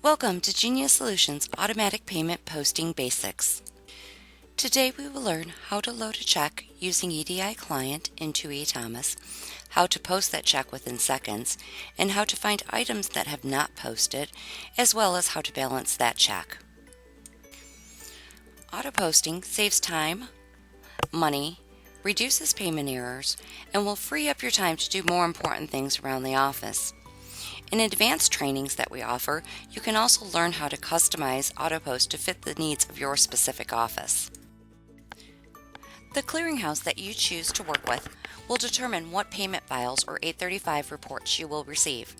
Welcome to Genius Solutions Automatic Payment Posting Basics. Today we will learn how to load a check using EDI Client into eThomas, how to post that check within seconds, and how to find items that have not posted, as well as how to balance that check. Autoposting saves time, money, reduces payment errors, and will free up your time to do more important things around the office. In advanced trainings that we offer, you can also learn how to customize Autopost to fit the needs of your specific office. The clearinghouse that you choose to work with will determine what payment files or 835 reports you will receive.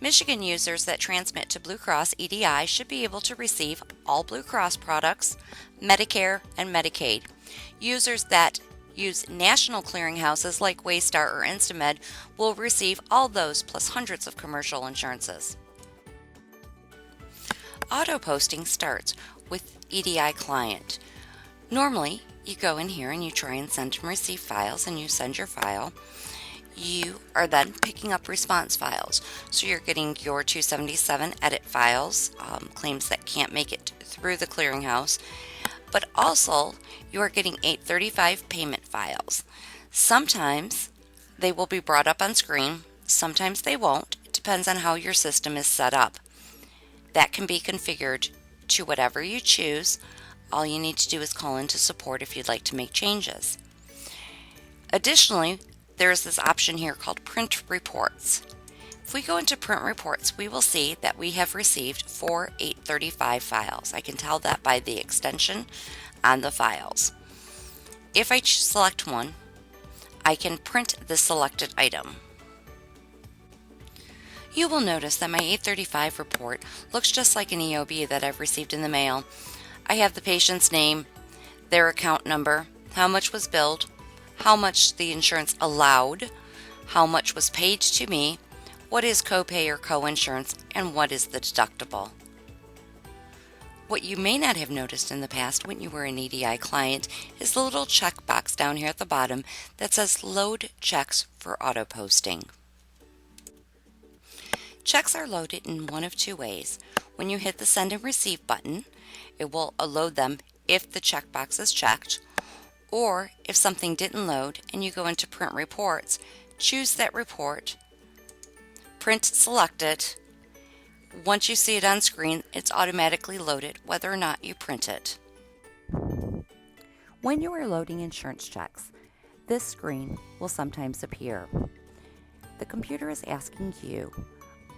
Michigan users that transmit to Blue Cross EDI should be able to receive all Blue Cross products, Medicare, and Medicaid. Users that use national clearinghouses like Waystar or Instamed will receive all those plus hundreds of commercial insurances. Auto posting starts with EDI Client. Normally, you go in here and you try and send and receive files, and you send your file. You are then picking up response files. So you're getting your 277 edit files, claims that can't make it through the clearinghouse, but also you are getting 835 payment files. Sometimes they will be brought up on screen, sometimes they won't. It depends on how your system is set up. That can be configured to whatever you choose. All you need to do is call into support if you'd like to make changes. Additionally, there is this option here called Print Reports. If we go into Print Reports, we will see that we have received 4 835 files. I can tell that by the extension on the files. If I select one, I can print the selected item. You will notice that my 835 report looks just like an EOB that I've received in the mail. I have the patient's name, their account number, how much was billed, how much the insurance allowed, how much was paid to me, what is copay or coinsurance, and what is the deductible. What you may not have noticed in the past when you were an EDI client is the little check box down here at the bottom that says Load Checks for Auto Posting. Checks are loaded in one of two ways. When you hit the Send and Receive button, it will load them if the checkbox is checked, or if something didn't load and you go into Print Reports, choose that report, print selected. Once you see it on screen, it's automatically loaded whether or not you print it. When you are loading insurance checks, this screen will sometimes appear. The computer is asking you,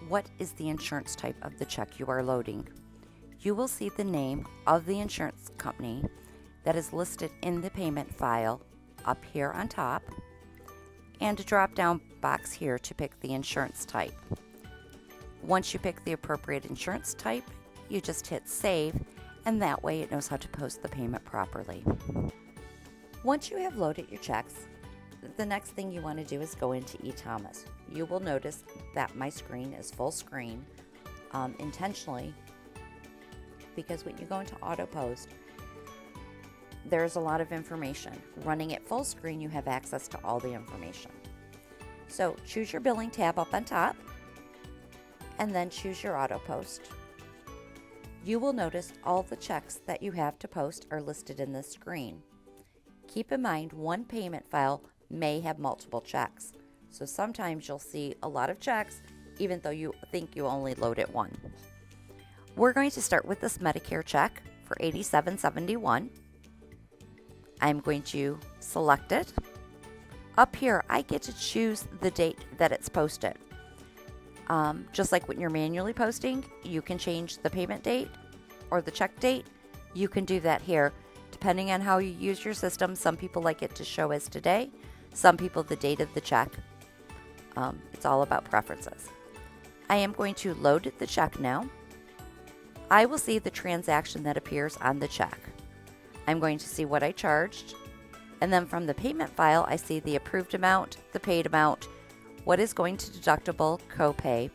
what is the insurance type of the check you are loading? You will see the name of the insurance company that is listed in the payment file up here on top, and a drop-down box here to pick the insurance type. Once you pick the appropriate insurance type, you just hit Save, and that way it knows how to post the payment properly. Once you have loaded your checks, the next thing you want to do is go into eThomas. You will notice that my screen is full screen intentionally, because when you go into Autopost, there's a lot of information. Running it full screen, you have access to all the information. So choose your billing tab up on top, and then choose your Autopost. You will notice all the checks that you have to post are listed in this screen. Keep in mind, one payment file may have multiple checks. So sometimes you'll see a lot of checks, even though you think you only loaded one. We're going to start with this Medicare check for $87.71. I'm going to select it. Up here, I get to choose the date that it's posted. Just like when you're manually posting, you can change the payment date or the check date. You can do that here. Depending on how you use your system, some people like it to show as today, some people the date of the check. It's all about preferences. I am going to load the check now. I will see the transaction that appears on the check. I'm going to see what I charged, and then from the payment file, I see the approved amount, the paid amount, what is going to deductible, copay,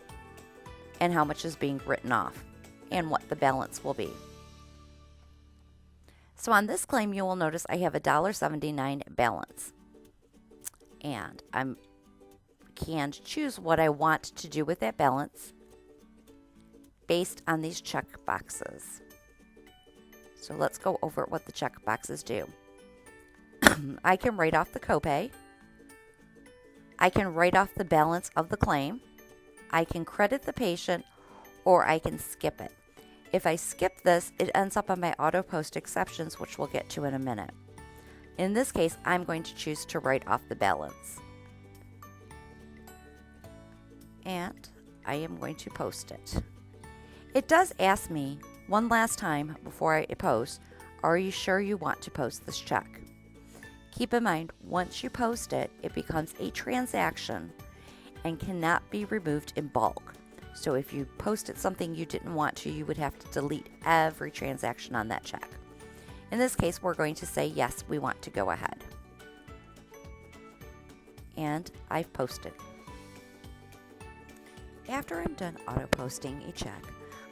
and how much is being written off, and what the balance will be. So on this claim, you will notice I have a $1.79 balance, and I can choose what I want to do with that balance. based on these check boxes. So let's go over what the check boxes do. I can write off the copay. I can write off the balance of the claim. I can credit the patient, or I can skip it. If I skip this, it ends up on my Autopost exceptions, which we'll get to in a minute. In this case, I'm going to choose to write off the balance. And I am going to post it. It does ask me one last time before I post, are you sure you want to post this check? Keep in mind, once you post it, it becomes a transaction and cannot be removed in bulk. So if you posted something you didn't want to, you would have to delete every transaction on that check. In this case, we're going to say, yes, we want to go ahead. And I've posted. After I'm done auto-posting a check,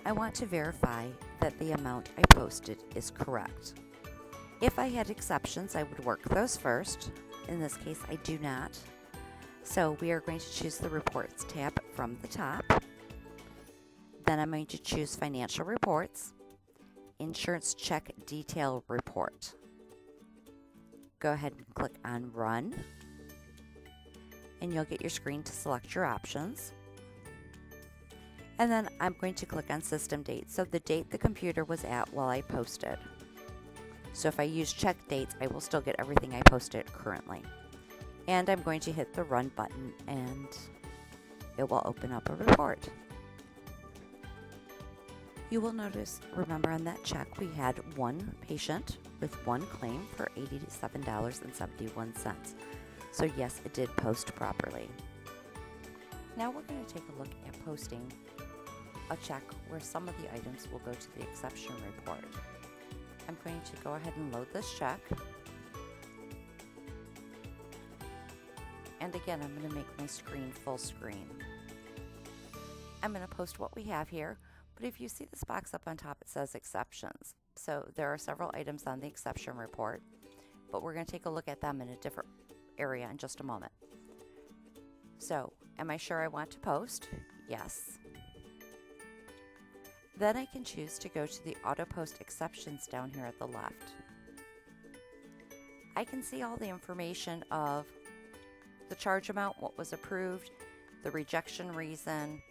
I want to verify that the amount I posted is correct. If I had exceptions, I would work those first. In this case, I do not. So we are going to choose the Reports tab from the top. Then I'm going to choose Financial Reports, Insurance Check Detail Report. Go ahead and click on Run, and you'll get your screen to select your options. And then I'm going to click on System Date, so the date the computer was at while I posted. So if I use check dates, I will still get everything I posted currently. And I'm going to hit the Run button, and it will open up a report. You will notice, remember on that check, we had one patient with one claim for $87.71. So yes, it did post properly. Now we're going to take a look at posting a check where some of the items will go to the exception report. I'm going to go ahead and load this check. And again, I'm going to make my screen full screen. I'm going to post what we have here, but if you see this box up on top, it says exceptions. So there are several items on the exception report, but we're going to take a look at them in a different area in just a moment. So, am I sure I want to post? Yes. Then I can choose to go to the Autopost exceptions down here at the left. I can see all the information of the charge amount, what was approved, the rejection reason.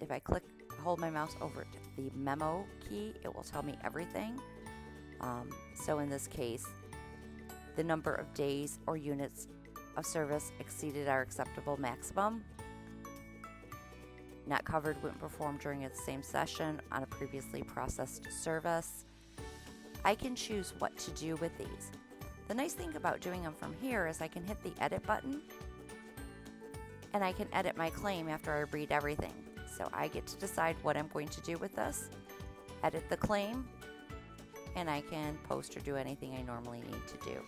If I hold my mouse over the memo key, it will tell me everything. So in this case, the number of days or units of service exceeded our acceptable maximum. Not covered when performed during the same session on a previously processed service. I can choose what to do with these. The nice thing about doing them from here is I can hit the edit button and I can edit my claim after I read everything. So I get to decide what I'm going to do with this, edit the claim, and I can post or do anything I normally need to do.